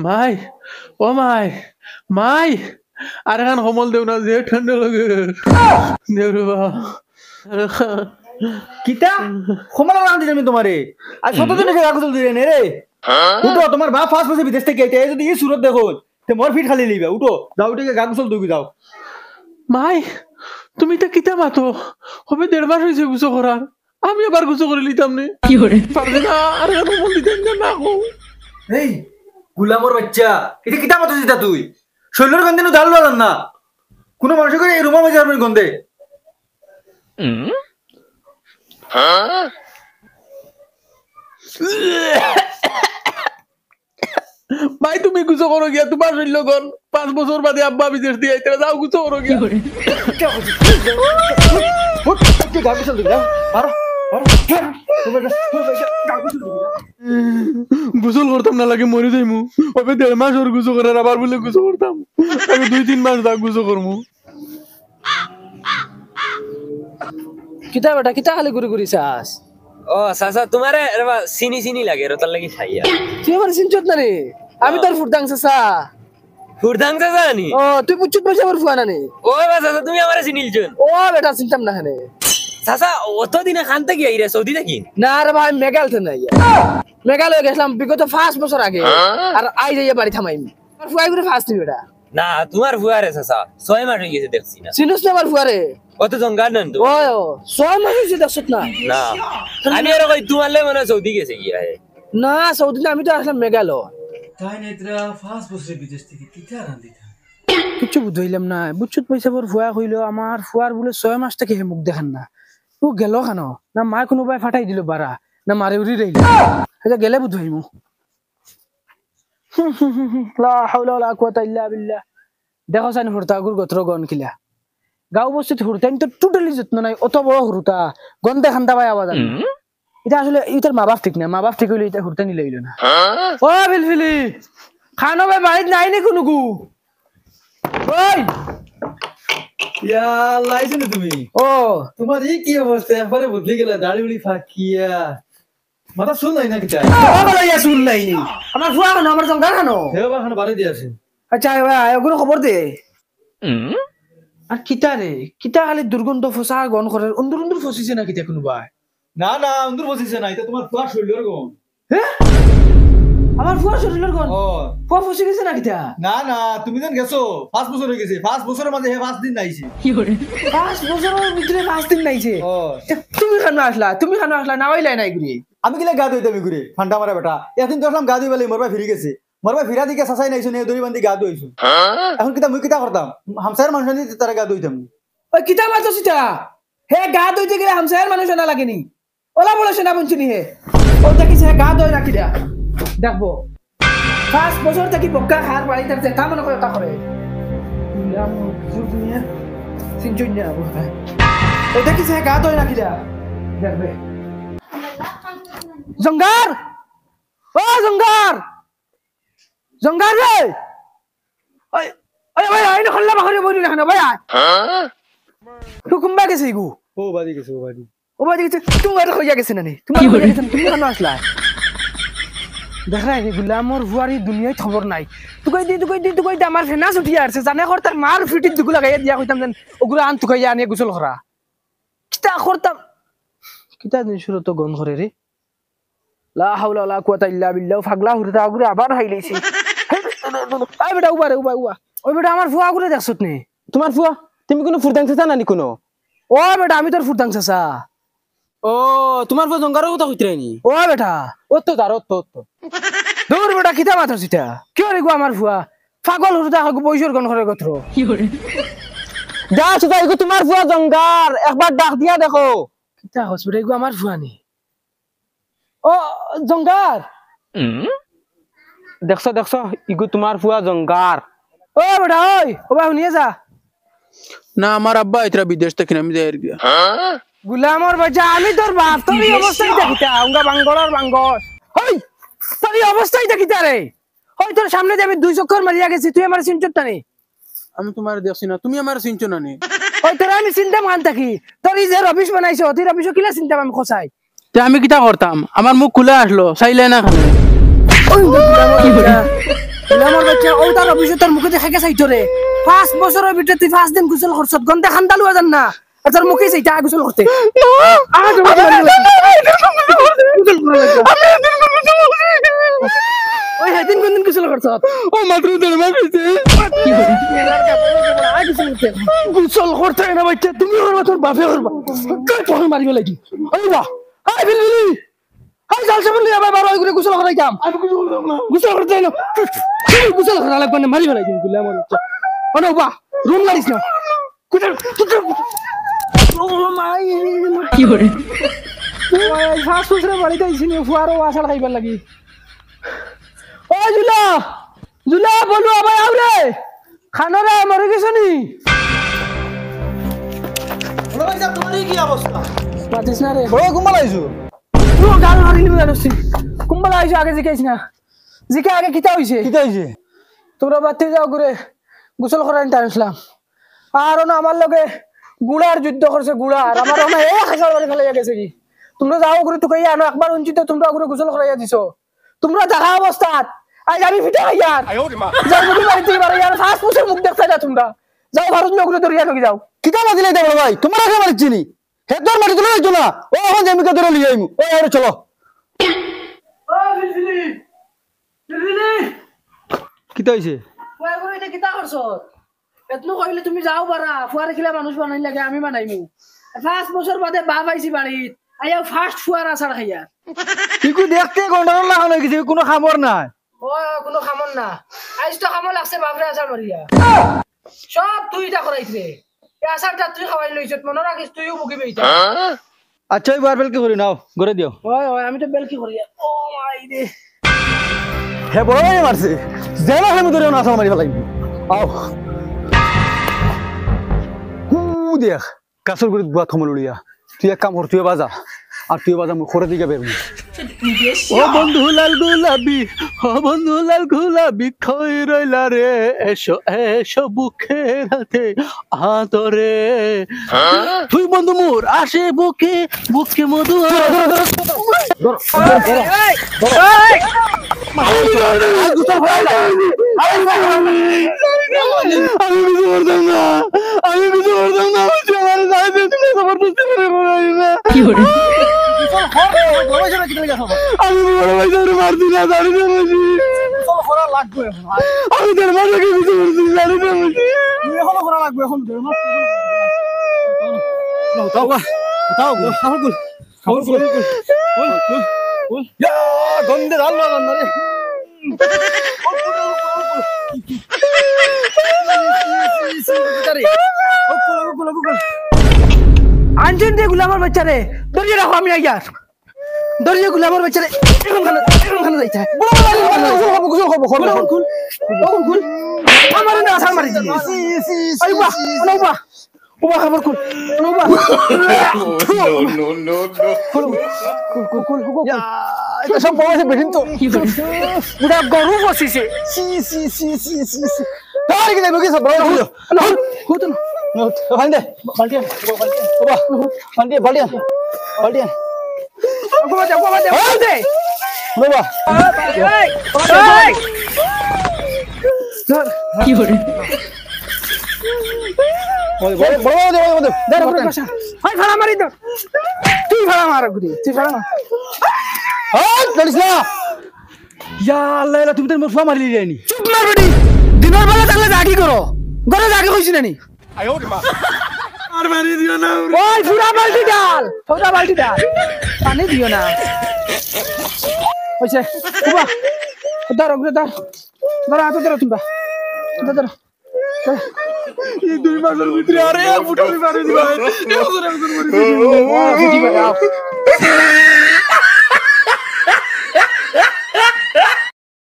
মাই ও মাই মাই আর এখন সমল দেও না যে ঠান্ডা লাগে দেও রে বা কিতা সমলা রাম দিছি আমি তোমারে আজ কতদিন থেকে কাগজ দিলে নে রে উঠো তোমার বাপ ফার্স্ট বসে বিদেশ থেকে আইতে যদি এই সুরত দেখো তে মোর ফিট খালি লইবা উঠো যাও উঠে কাগজ দুবি যাও মাই তুমি তো কিতা মাতো হবে 1.5 মাস হয়েছে গুছো করার আমি আবার গুছো করে লিতাম নে কি করে পারবে না আর সমল দিতেন না গো এই গুলামর বাচ্চা এটা কিতা মাতো দিতা তুই শৈলর গন্ধে নু ডাল বাজান না কোন মানুষ করে এই রুমা মধ্যে যাবেন গন্ধে মাই তুমি গুছো করো গিয়া তোমার শৈল গন 5 বছর বাদে আব্বা বিদেশ দিয়ে আইতে যাও গুছো করো গিয়া গোসল করতাম না লাগে মরে যাইমু ওবে 1.5 মাস ওর গুছো করার আবার বলে গুছো করতাম আমি 2-3 মাস দাগ গুছো করমু কিতা বেটা কিতা খালি ঘুরি ঘুরি চাস ও সাসা তোমারে চিনি চিনি লাগে রতার লাগি খাইয়া তুই আমার চিনছত না রে আমি তোর ফুরদাং চাচা ফুরদাং চাচা নি ও তুই পুচ্ছুত পয়সা আমার ফুয়া না নে ও বা চাচা তুমি আমারে চিনিলছুন ও বেটা চিনতাম না খানে চাচা অত দিনে খানতে কি আইরে সৌদি নাকি না রে ভাই মেঘাল থেকে নাই মেঘালয় গেছিলাম বিগত 5 বছর আগে আর আই যাইয়া বাড়ি থামাইম আর ফুয়াই করে ফাস্ট বেটা না তোমার ফুয়ারে চাচা 6 মাস হয়ে গেছে দেখছি না চিনুস না আমার ফুয়ারে অত জঙ্গার নন তো ও 6 মাস হইছে দেখছত না না আমি আর কই তোমারলে মনে সৌদি গেছে কি আহে না সৌদি না আমি তো আসলাম মেঘালয় তাই নেত্রা ফার্স্ট বসে বিদেশ থেকে কিতা রান্দিতা কিছু বুঝাইলাম না বুঝছত পয়সা পর ফুয়া কইলো আমার ফুয়ার বলে 6 মাস থেকে মুখ দেখান না ও গেল কেন না মা কোনোবাই ফাটাই দিল বারা না মারে উড়ি রইল এটা গেলে বুঝাইমু লা হাওলা ওয়ালা কুওয়াতা ইল্লা বিল্লাহ দেখো সাইন হুরতা গুর গোত্র গন কিলা গাঁও বস্তিত হুরতাইন তো টোটালি যত্ন নাই অত বড় হুরতা গন্ধে খান্দা পায় আওয়াজ এটা আসলে ইতার মা বাপ ঠিক না মা বাপ ঠিক হইলে এটা হুরতা নি লইল না ও ফিলফিলি খানো ভাই বাড়িতে নাই নি কোনো গু ওই ইয়া লাইছো না তুমি ও তোমার এই কি অবস্থা একবারে বদলে গেল দাড়ি উড়ি ফাকিয়া মাথা শুন নাই না কিতা ইয়া শুন নাই আমার ফুয়া খানো আমার জঙ্গা খানো হেও বা খান বাড়ি দিয়াছে আচ্ছা ওগুলো খবর দে আর কিতা রে কিতা খালি দুর্গন্ধ ফসা গন করে অন্দর অন্দর ফসিছে না কিতা কোনোবা না না অন্দর বসিছে না এটা তোমার ফুয়া শৈলর গম হ্যাঁ আমার ফুয়া শরীরের গন ও ফুয়া ফসি গেছে না কিতা না না তুমি যেন গেছো 5 বছর হয়ে গেছে 5 বছরের মাঝে 5 দিন নাইছে 5 বছরের ভিতরে 5 দিন নাইছে ও তুমি খানো আসলা না হইলাই নাই ঘুরি আমি কিলা গা ধুইতে আমি ঘুরে ঠান্ডা মারা বেটা এখন তো আসলাম গা ধুই বলে মরবা ফিরে গেছে মরবা ফিরা দিকে সাসাই নাইছো নে দড়ি বান্ধি গা ধুইছো এখন কিতা মুই কিতা করতাম হামসার মানুষ নি তারা গা ধুইতাম ওই কিতা মারতো সিটা হে গা ধুইতে গেলে হামসায়ের মানুষ না লাগেনি ওলা বলে সেনা বঞ্চনি হে ও দেখিছে গা ধুই রাখি দা দেখবো 5 বছর থেকে বক্কা হার বাড়ি থাকতে তা মনে করে তা করে সিনজুনিয়া ও দেখিছে গা ধুই রাখি দা দেখবে জঙ্গার ও জঙ্গার জঙ্গার রে ওই ওই ভাই আইন খল্লা বাখরে বইনি রাখনা ভাই হুকুম বা গেছে গু ও বাড়ি গেছে ও বাড়ি গেছে তুমি আর কইয়া গেছে না নি তুমি কেন আসলা দেখ রে গুলামর বুয়ারি দুনিয়ায় খবর নাই তুই আমার ফেনা ছুটি আসছে জানে কর তার মার ফিটিত দুগু লাগাইয়া দিয়া কইতাম জান ওগুলো আন তুকাইয়া আনিয়ে গোসল করা কিতা করতাম কিতা দিন শুরু তো গন করে রে লা হাওলা ওয়ালা কুওয়াতা ইল্লা বিল্লাহ ফাগলা হুরতা আগুরে আবার হাইলাইছে আই বেটা উবা ওই বেটা আমার ফুয়া আগুরে দেখছত নে তোমার ফুয়া তুমি কোনো ফুরদাং চাচা নানি কোনো ও বেটা আমি তোর ফুরদাং চাচা ও তোমার ফুয়া জঙ্গারও কথা কইতে রাইনি ও বেটা ও তো দাঁড়ো তো দূর বেটা কিতা মাথা সিটা কি রে গো আমার ফুয়া পাগল হুরতা হাগু পয়সর গন করে গত্র কি করে যা সুদা এগো তোমার ফুয়া জঙ্গার একবার ডাক দিয়া দেখো কিতা হসপিটাল গো আমার ফুয়া নি ও জঙ্গার দেখছো ইগো তোমার ফুয়া জঙ্গার ও বেটা ওই ও বা শুনিয়ে যা না আমার আব্বা ইতরা বিদেশ থেকে নামি যায় গিয়া গুলামর বাচ্চা আমি তোর বাপ তোর অবস্থাই দেখিতা উঙ্গা বাঙ্গলর বাঙ্গল ওই তোর অবস্থাই দেখিতা রে ওই তোর সামনে যে আমি 2 চক্কর মারিয়া গেছি তুই আমার চিনছত না নি আমি তোমার দেখছি না তুমি আমার চিনছো না নি ওই তোর আমি চিন্তা মান থাকি তোর এই যে রবিশ বানাইছো তুই রবিশ কিলা চিন্তা আমি খসাই তে আমি কিটা করতাম আমার মুখ খুলে আসলো চাইলে না খানে আমার বাচ্চা ও তার অফিসে তোর মুখে দেখা গেছে তোরে 5 বছরের ভিতরে তুই 5 দিন গোসল করছত গন্ধে খান্দালু জান না আর তোর মুখে সেইটা গোসল করতে ওই হেদিন কোন দিন গোসল করছত ও মাত্র দেড় মাস হয়েছে গোসল করতে না বাচ্চা তুমি করবা তোর বাপে করবা তোকে মারিব লাগি ওই বাহ আই বিলি আই জাল সামনে আবার বারো করে গোসল করাই যাম আমি কিছু বলতাম না গোসল করতে না গোসল করা লাগবে না মারিব লাগি গুলা আমার বাচ্চা ওনো বাহ রুম মারিস না কুটার কুটার ও মাই কি করে ওই ফাস ফুসরে বাড়িতে আইছিনি ফুয়ারো আসার খাইবার লাগি ও জুলা জুলা বলু আবার আউলে খানারে মরে গেছনি বড় ভাই সাহেব তোমার কি অবস্থা পাতিস না রে বড় ঘুমাল আইছো তুই গাল মারিলি জানোস কুম্বালা আইছো আগে জিকাইছ না জিকে আগে কিতা হইছে কি হইছে তোমরা বাতি যাও ঘুরে গোসল করার টাইমছিলাম আর না আমার লগে গুড়ার যুদ্ধ করছে গুড়ার আমার না এই হাজার বাড়ি ফেলে গেছে কি তোমরা যাও ঘুরে তো কইয়া আনো একবার উঞ্চিত তোমরা ঘুরে গোসল করাইয়া দিছো তোমরা দেখা অবস্থাত আজ আমি ফিটা হইয়ার যাও ঘুরে বাড়ি থেকে বাড়ি আর ফাস্ট ফুসের মুখ দেখতে যা তোমরা যাও ভারত নগরে দরিয়া নগি যাও কিতা মাতিলে দে বড় ভাই তোমার আগে মারিছি নি হেতর মাটি তুলে যাইছো না ও এখন জমিকে ধরে লিয়ে আইমু ও আরে চলো ও বিলবিলি বিলবিলি কিতা হইছে ফুয়ার করে এটা কিতা করছ এতলো কইলে তুমি যাও পারা ফুয়ার খিলা মানুষ বানাই লাগে আমি বানাইমু 5 বছর বাদে বাপ আইছি বাড়িত আইয়া ফার্স্ট ফুয়ার আসার খাইয়া ইকু দেখতে গন্ডগোল না হয়ে গেছে কোনো খবর নাই ও কোনো খামন না আইজ তো খামন লাগছে বাপরে আসার মারিয়া সব তুই এটা করাইছে এই আসারটা তুই খাওয়াই লইছত মনে রাখিস তুইও মুখি বেইতা আচ্ছা এবার বেল কি করি নাও করে দিও ওই ওই আমি তো বেলকি করিয়া ও মাই রে হে বড় ভাই মারছে জেলা হেমু ধরে না আসল মারি ফেলাইবি আও হু দেখ কাসর করে বুয়া থমলুলিয়া তুই এক কাম কর তুই বাজা আর তুই বাজা মুখ করে দিকে বেরবি ও বন্ধু লাল গোলাপি ও বন্ধু লাল গোলাপি খই রইলা রে এসো এসো বুকে রাতে আদরে তুই বন্ধু মোর আসে বুকে বুকে মধু আমি কিছু করতাম না আমি কিছু করতাম না আমার যাইতে তুমি জবরদস্তি করে না কি হলো আমি বড় ভাই ধরে মারছি না জানি না বুঝি আমি তোর মাথাকে কিছু করছি জানি না বুঝি গন্ধে ঢাললো গন্ধে আনছেন যে গুলামার বাচ্চারে দরিয়া রাখো আমি আইয়ার দরিয়া গুলামার বাচ্চারে এখন খানা যাইতে আমার না আসার মারি আইবা নৌবা ওবা খবর কুল নৌবা নো এটা সব বড় বেঠিন তো পুরা গরু বসিছে তার কি যাইব কি সব বড় হলো হতো না বালদে বালদে ওবা বালদে বালদে বালদে ওবা দে ওবা কি হরে বড় বড় দে দাঁড়া বড় ভাষা হাই ফাড়া মারি দাও তুই ফাড়া মার গুদি তুই ফাড়া মার হাই চলিস না ইয়া আল্লাহ তুমি তো মোর ফুয়া মারি যায়নি চুপ মার বেটি দিনের বেলা তাহলে জাগি করো ঘরে জাগি কইছি না নি আর মারি দিও না ওই পুরা বালতি ডাল পানি দিও না ওইছে ওবা দাঁড়া ঘুরে দাঁড়া হাতে ধরো তোমরা দাঁড়া এই 2 মাসের ভিতরে আরে এক ফুটা মারি দিবা